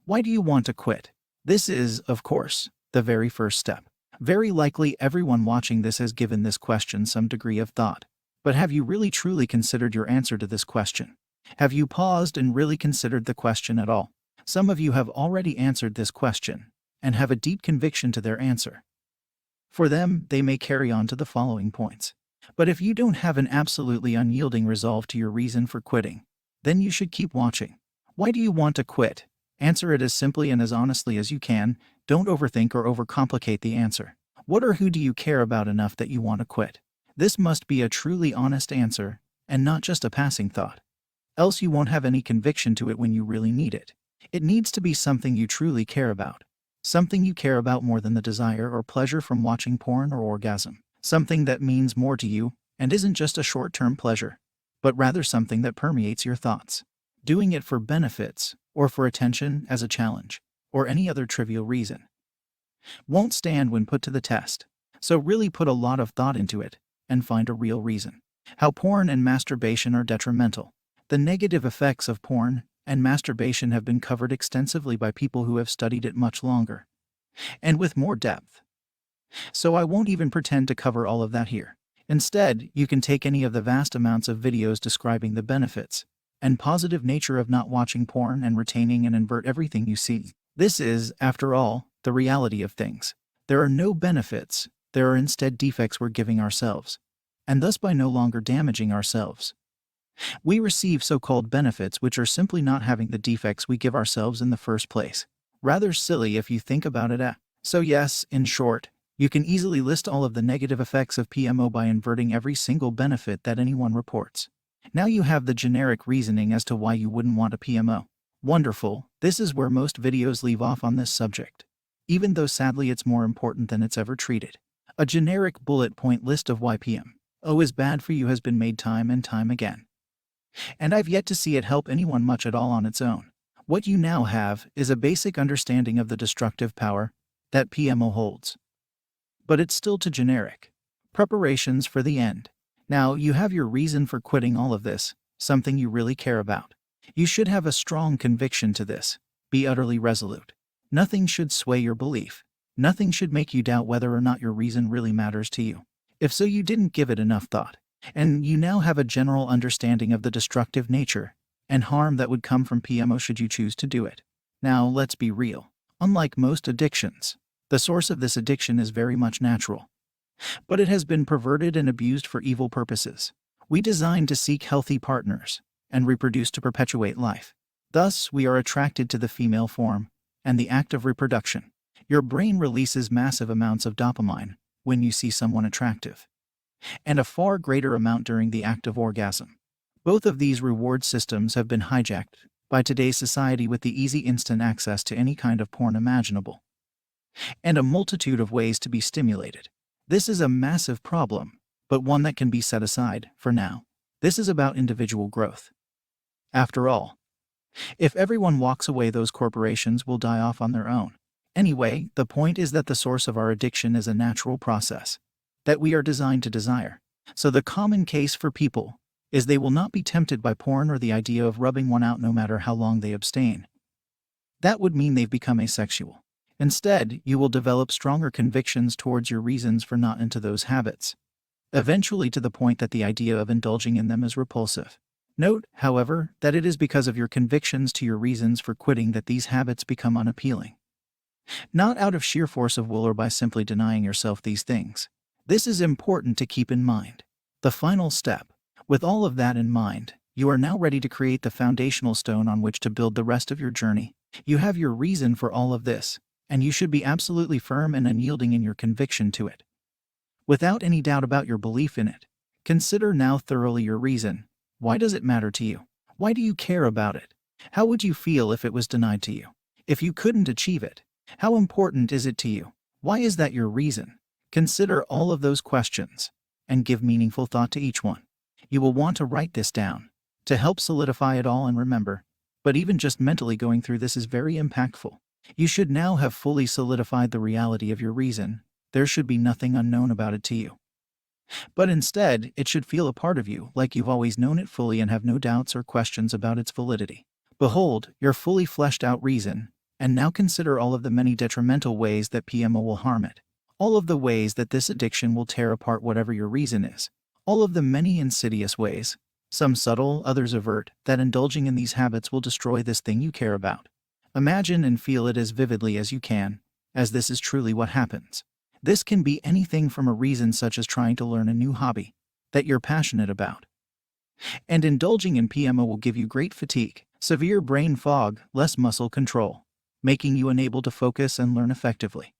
Why do you want to quit? This is, of course, the very first step. Very likely everyone watching this has given this question some degree of thought. But have you really truly considered your answer to this question? Have you paused and really considered the question at all? Some of you have already answered this question and have a deep conviction to their answer. For them, they may carry on to the following points. But if you don't have an absolutely unyielding resolve to your reason for quitting, then you should keep watching. Why do you want to quit? Answer it as simply and as honestly as you can. Don't overthink or overcomplicate the answer. What or who do you care about enough that you want to quit? This must be a truly honest answer, and not just a passing thought. Else you won't have any conviction to it when you really need it. It needs to be something you truly care about. Something you care about more than the desire or pleasure from watching porn or orgasm. Something that means more to you and isn't just a short-term pleasure, but rather something that permeates your thoughts. Doing it for benefits, or for attention as a challenge, or any other trivial reason, won't stand when put to the test. So really put a lot of thought into it, and find a real reason. How porn and masturbation are detrimental. The negative effects of porn and masturbation have been covered extensively by people who have studied it much longer, and with more depth. So I won't even pretend to cover all of that here. Instead, you can take any of the vast amounts of videos describing the benefits and positive nature of not watching porn and retaining and invert everything you see. This is, after all, the reality of things. There are no benefits, there are instead defects we're giving ourselves, and thus by no longer damaging ourselves. We receive so-called benefits which are simply not having the defects we give ourselves in the first place. Rather silly if you think about it. So yes, in short, you can easily list all of the negative effects of PMO by inverting every single benefit that anyone reports. Now you have the generic reasoning as to why you wouldn't want a PMO. Wonderful, this is where most videos leave off on this subject, even though sadly it's more important than it's ever treated. A generic bullet point list of why PMO is bad for you has been made time and time again, and I've yet to see it help anyone much at all on its own. What you now have is a basic understanding of the destructive power that PMO holds. But it's still too generic. Preparations for the end. Now, you have your reason for quitting all of this, something you really care about. You should have a strong conviction to this. Be utterly resolute. Nothing should sway your belief. Nothing should make you doubt whether or not your reason really matters to you. If so, you didn't give it enough thought. And you now have a general understanding of the destructive nature and harm that would come from PMO should you choose to do it. Now, let's be real. Unlike most addictions, the source of this addiction is very much natural, but it has been perverted and abused for evil purposes. We designed to seek healthy partners and reproduce to perpetuate life. Thus, we are attracted to the female form and the act of reproduction. Your brain releases massive amounts of dopamine when you see someone attractive, and a far greater amount during the act of orgasm. Both of these reward systems have been hijacked by today's society with the easy instant access to any kind of porn imaginable, and a multitude of ways to be stimulated. This is a massive problem, but one that can be set aside for now. This is about individual growth. After all, if everyone walks away, those corporations will die off on their own. Anyway, the point is that the source of our addiction is a natural process that we are designed to desire. So the common case for people is they will not be tempted by porn or the idea of rubbing one out no matter how long they abstain. That would mean they've become asexual. Instead, you will develop stronger convictions towards your reasons for not into those habits, eventually to the point that the idea of indulging in them is repulsive. Note, however, that it is because of your convictions to your reasons for quitting that these habits become unappealing, not out of sheer force of will or by simply denying yourself these things. This is important to keep in mind. The final step. With all of that in mind, you are now ready to create the foundational stone on which to build the rest of your journey. You have your reason for all of this, and you should be absolutely firm and unyielding in your conviction to it, without any doubt about your belief in it. Consider now thoroughly your reason. Why does it matter to you? Why do you care about it? How would you feel if it was denied to you? If you couldn't achieve it? How important is it to you? Why is that your reason? Consider all of those questions and give meaningful thought to each one. You will want to write this down to help solidify it all and remember, but even just mentally going through this is very impactful. You should now have fully solidified the reality of your reason. There should be nothing unknown about it to you, but instead it should feel a part of you, like you've always known it fully and have no doubts or questions about its validity. Behold, your fully fleshed out reason, And now consider all of the many detrimental ways that PMO will harm it. All of the ways that this addiction will tear apart whatever your reason is. All of the many insidious ways, some subtle, others overt, that indulging in these habits will destroy this thing you care about. Imagine and feel it as vividly as you can, as this is truly what happens. This can be anything from a reason such as trying to learn a new hobby that you're passionate about. And indulging in PMO will give you great fatigue, severe brain fog, less muscle control, making you unable to focus and learn effectively,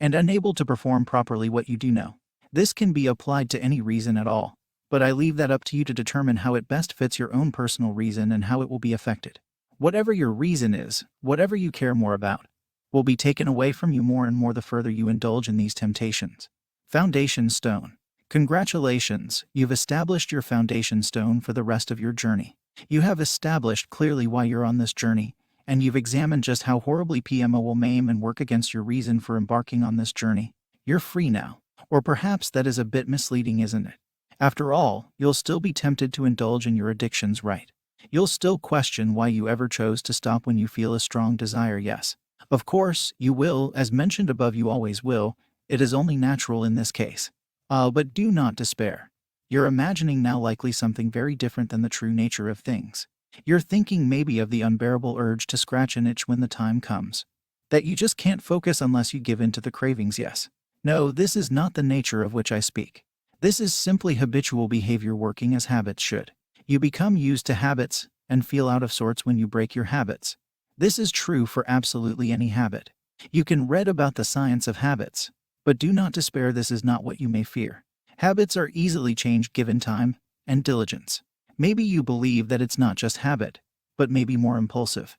and unable to perform properly what you do know. This can be applied to any reason at all, but I leave that up to you to determine how it best fits your own personal reason and how it will be affected. Whatever your reason is, whatever you care more about, will be taken away from you more and more the further you indulge in these temptations. Foundation stone. Congratulations, you've established your foundation stone for the rest of your journey. You have established clearly why you're on this journey, and you've examined just how horribly PMO will maim and work against your reason for embarking on this journey. You're free now. Or perhaps that is a bit misleading, isn't it? After all, you'll still be tempted to indulge in your addictions, right? You'll still question why you ever chose to stop when you feel a strong desire, yes. Of course, you will, as mentioned above, you always will. It is only natural in this case. But do not despair. You're imagining now likely something very different than the true nature of things. You're thinking maybe of the unbearable urge to scratch an itch when the time comes. That you just can't focus unless you give in to the cravings, yes. No, this is not the nature of which I speak. This is simply habitual behavior working as habits should. You become used to habits and feel out of sorts when you break your habits. This is true for absolutely any habit. You can read about the science of habits, but do not despair, this is not what you may fear. Habits are easily changed given time and diligence. Maybe you believe that it's not just habit, but maybe more impulsive.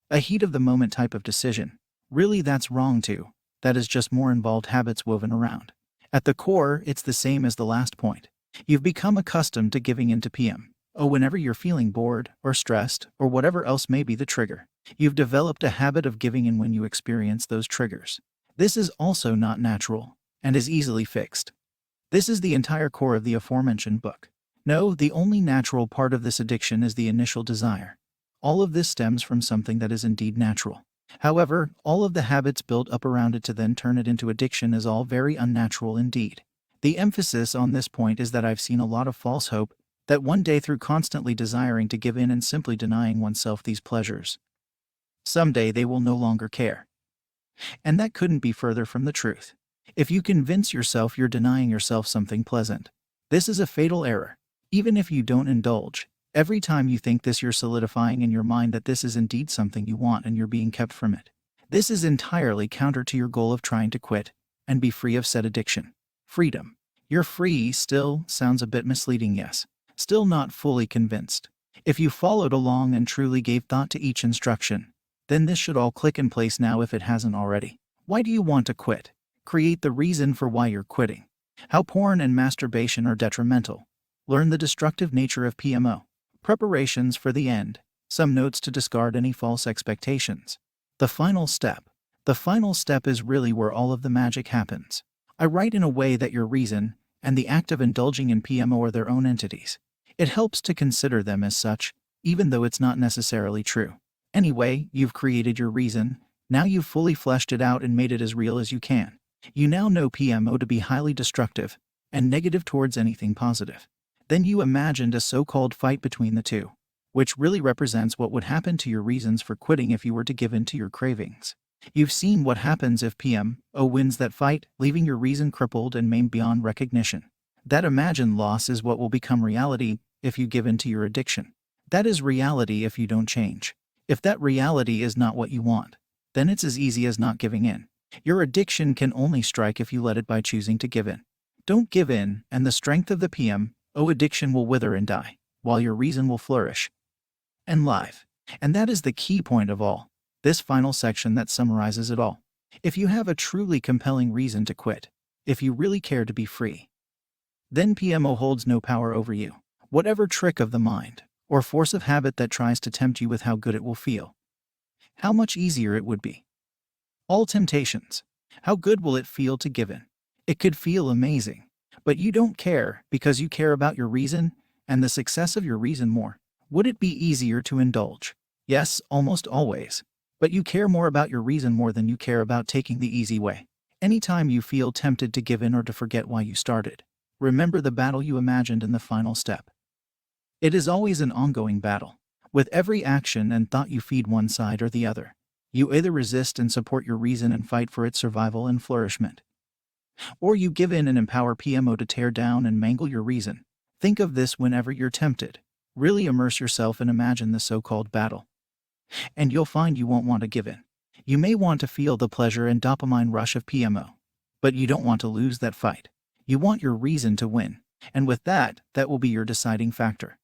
A heat-of-the-moment type of decision. Really, that's wrong too. That is just more involved habits woven around. At the core, it's the same as the last point. You've become accustomed to giving in to PMO whenever you're feeling bored or stressed or whatever else may be the trigger. You've developed a habit of giving in when you experience those triggers. This is also not natural and is easily fixed. This is the entire core of the aforementioned book. No, the only natural part of this addiction is the initial desire. All of this stems from something that is indeed natural. However, all of the habits built up around it to then turn it into addiction is all very unnatural indeed. The emphasis on this point is that I've seen a lot of false hope that one day, through constantly desiring to give in and simply denying oneself these pleasures, someday they will no longer care. And that couldn't be further from the truth. If you convince yourself you're denying yourself something pleasant, this is a fatal error. Even if you don't indulge, every time you think this, you're solidifying in your mind that this is indeed something you want and you're being kept from it. This is entirely counter to your goal of trying to quit and be free of said addiction. Freedom. You're free still sounds a bit misleading, yes. Still not fully convinced. If you followed along and truly gave thought to each instruction, then this should all click in place now if it hasn't already. Why do you want to quit? Create the reason for why you're quitting. How porn and masturbation are detrimental. Learn the destructive nature of PMO. Preparations for the end. Some notes to discard any false expectations. The final step. The final step is really where all of the magic happens. I write in a way that your reason and the act of indulging in PMO are their own entities. It helps to consider them as such, even though it's not necessarily true. Anyway, you've created your reason. Now you've fully fleshed it out and made it as real as you can. You now know PMO to be highly destructive and negative towards anything positive. Then you imagined a so-called fight between the two, which really represents what would happen to your reasons for quitting if you were to give in to your cravings. You've seen what happens if PMO wins that fight, leaving your reason crippled and maimed beyond recognition. That imagined loss is what will become reality if you give in to your addiction. That is reality if you don't change. If that reality is not what you want, then it's as easy as not giving in. Your addiction can only strike if you let it by choosing to give in. Don't give in, and the strength of the PMO addiction will wither and die, while your reason will flourish and live. And that is the key point of all. This final section that summarizes it all. If you have a truly compelling reason to quit, if you really care to be free, then PMO holds no power over you. Whatever trick of the mind or force of habit that tries to tempt you with how good it will feel, how much easier it would be. All temptations. How good will it feel to give in? It could feel amazing. But you don't care because you care about your reason and the success of your reason more. Would it be easier to indulge? Yes, almost always. But you care more about your reason more than you care about taking the easy way. Anytime you feel tempted to give in or to forget why you started, remember the battle you imagined in the final step. It is always an ongoing battle. With every action and thought you feed one side or the other. You either resist and support your reason and fight for its survival and flourishment, or you give in and empower PMO to tear down and mangle your reason. Think of this whenever you're tempted. Really immerse yourself and imagine the so-called battle. And you'll find you won't want to give in. You may want to feel the pleasure and dopamine rush of PMO, but you don't want to lose that fight. You want your reason to win. And with that, that will be your deciding factor.